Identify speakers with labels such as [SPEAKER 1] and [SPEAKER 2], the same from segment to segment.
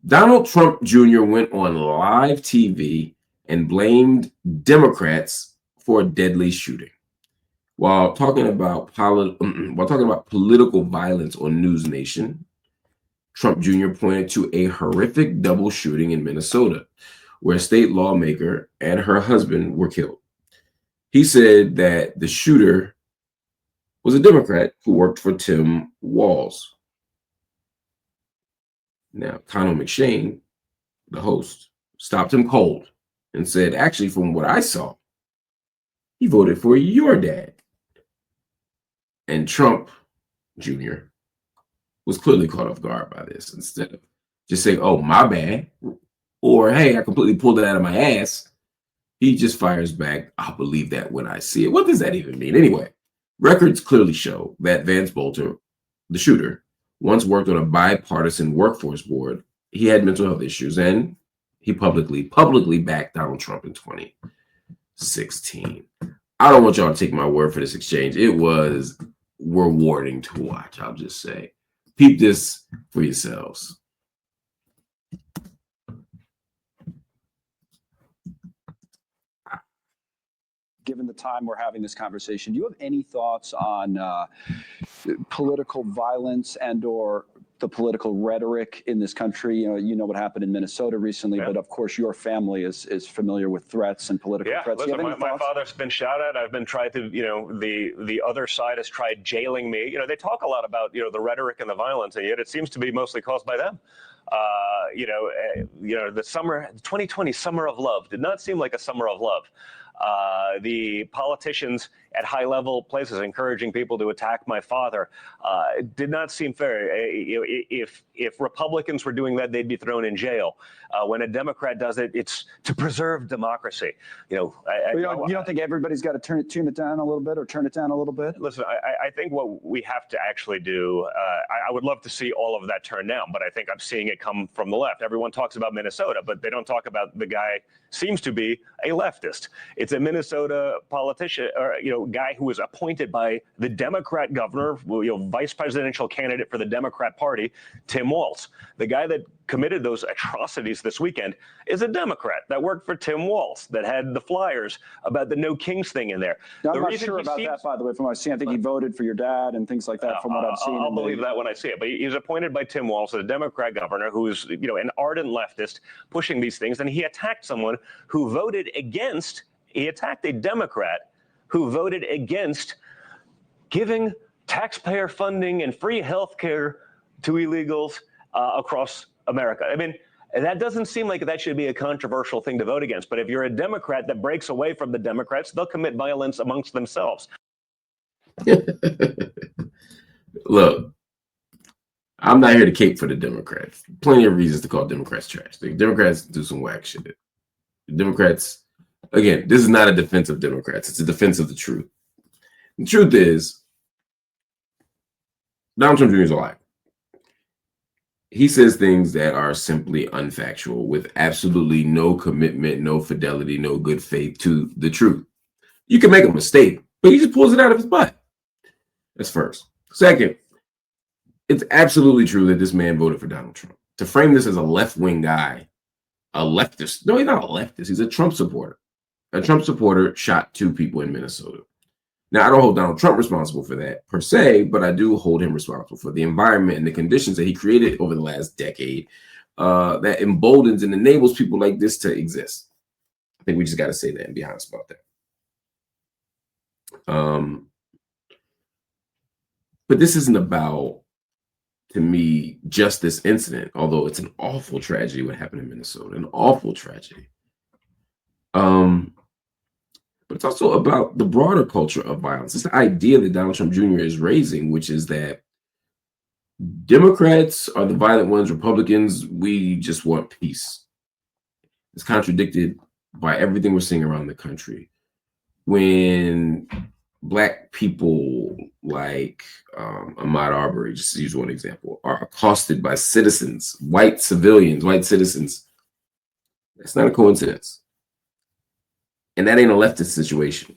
[SPEAKER 1] Donald Trump Jr. went on live TV and blamed Democrats for a deadly shooting. While talking about political violence on NewsNation, Trump Jr. pointed to a horrific double shooting in Minnesota, where a state lawmaker and her husband were killed. He said that the shooter was a Democrat who worked for Tim Walz. Now, Connell McShane, the host, stopped him cold and said, actually, from what I saw, he voted for your dad. And Trump Jr. was clearly caught off guard by this. Instead of just saying, oh, my bad, or hey, I completely pulled it out of my ass, he just fires back, I'll believe that when I see it. What does that even mean? Anyway, records clearly show that Vance Bolter, the shooter, once worked on a bipartisan workforce board. He had mental health issues, and he publicly backed Donald Trump in 2016. I don't want y'all to take my word for this exchange. It was rewarding to watch, I'll just say. Peep this for yourselves.
[SPEAKER 2] Given the time we're having this conversation, do you have any thoughts on political violence and or the political rhetoric in this country? You know what happened in Minnesota recently, but of course your family is familiar with threats and political threats.
[SPEAKER 3] Listen, my father's been shot at. I've been tried to, the other side has tried jailing me. They talk a lot about, the rhetoric and the violence, and yet it seems to be mostly caused by them. The 2020 summer of love did not seem like a summer of love. The politicians at high level places encouraging people to attack my father did not seem fair. If Republicans were doing that, they'd be thrown in jail. When a Democrat does it, it's to preserve democracy. You
[SPEAKER 2] don't think everybody's got to tune it down a little bit or turn it down a little bit?
[SPEAKER 3] Listen, I think what we have to actually do, I would love to see all of that turned down, but I think I'm seeing it come from the left. Everyone talks about Minnesota, but they don't talk about the guy seems to be a leftist. It's a Minnesota politician, or guy who was appointed by the Democrat governor, vice presidential candidate for the Democrat Party, Tim Walz. The guy that committed those atrocities this weekend is a Democrat that worked for Tim Walz, that had the flyers about the No Kings thing in there.
[SPEAKER 2] Now, I'm not sure about that, by the way, from what I've seen. I think he voted for your dad and things like that, from what I've seen.
[SPEAKER 3] I'll believe that when I see it. But he's appointed by Tim Walz, a Democrat governor who's an ardent leftist pushing these things, and he attacked someone who voted against. He attacked a Democrat who voted against giving taxpayer funding and free health care to illegals across America. I mean, that doesn't seem like that should be a controversial thing to vote against. But if you're a Democrat that breaks away from the Democrats, they'll commit violence amongst themselves.
[SPEAKER 1] Look, I'm not here to cape for the Democrats. Plenty of reasons to call Democrats trash. The Democrats do some whack shit. The Democrats, again, this is not a defense of Democrats. It's a defense of the truth. The truth is, Donald Trump Jr. is a liar. He says things that are simply unfactual with absolutely no commitment, no fidelity, no good faith to the truth. You can make a mistake, but he just pulls it out of his butt. That's first. Second, it's absolutely true that this man voted for Donald Trump. To frame this as a left-wing guy, a leftist. No, he's not a leftist. He's a Trump supporter. A Trump supporter shot 2 people in Minnesota. Now, I don't hold Donald Trump responsible for that per se, but I do hold him responsible for the environment and the conditions that he created over the last decade that emboldens and enables people like this to exist. I think we just got to say that and be honest about that. But this isn't about, to me, just this incident, although it's an awful tragedy what happened in Minnesota, an awful tragedy. But it's also about the broader culture of violence. It's the idea that Donald Trump Jr. is raising, which is that Democrats are the violent ones, Republicans, we just want peace. It's contradicted by everything we're seeing around the country. When Black people like Ahmaud Arbery, just to use one example, are accosted by citizens, white civilians, white citizens, that's not a coincidence. And that ain't a leftist situation.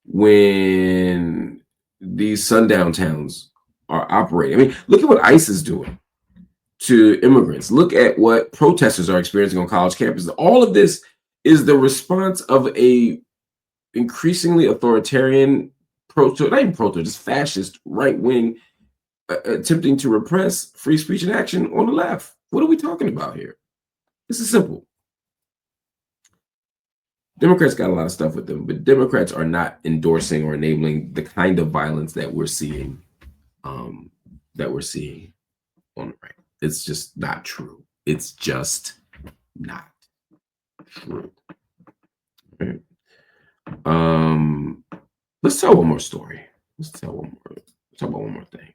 [SPEAKER 1] When these sundown towns are operating, I mean, look at what ICE is doing to immigrants. Look at what protesters are experiencing on college campuses. All of this is the response of a increasingly authoritarian not even just fascist right wing attempting to repress free speech and action on the left. What are we talking about here? This is simple. Democrats got a lot of stuff with them, but Democrats are not endorsing or enabling the kind of violence that we're seeing on the right. It's just not true. It's just not true. Right. Let's tell one more story. Let's talk about one more thing.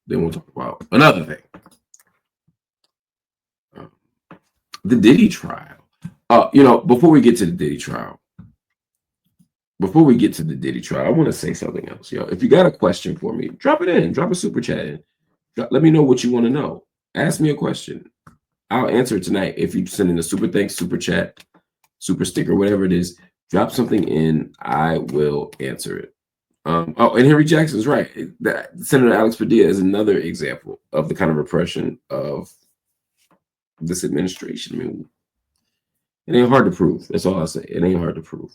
[SPEAKER 1] Then we'll talk about another thing. The Diddy trial. Before we get to the Diddy trial, I want to say something else. If you got a question for me, drop it in. Drop a super chat in. Let me know what you want to know. Ask me a question. I'll answer it tonight. If you send in a super thanks, super chat, super sticker, whatever it is, drop something in. I will answer it. And Henry Jackson's right. Senator Alex Padilla is another example of the kind of repression of this administration. I mean, it ain't hard to prove. That's all I say. It ain't hard to prove.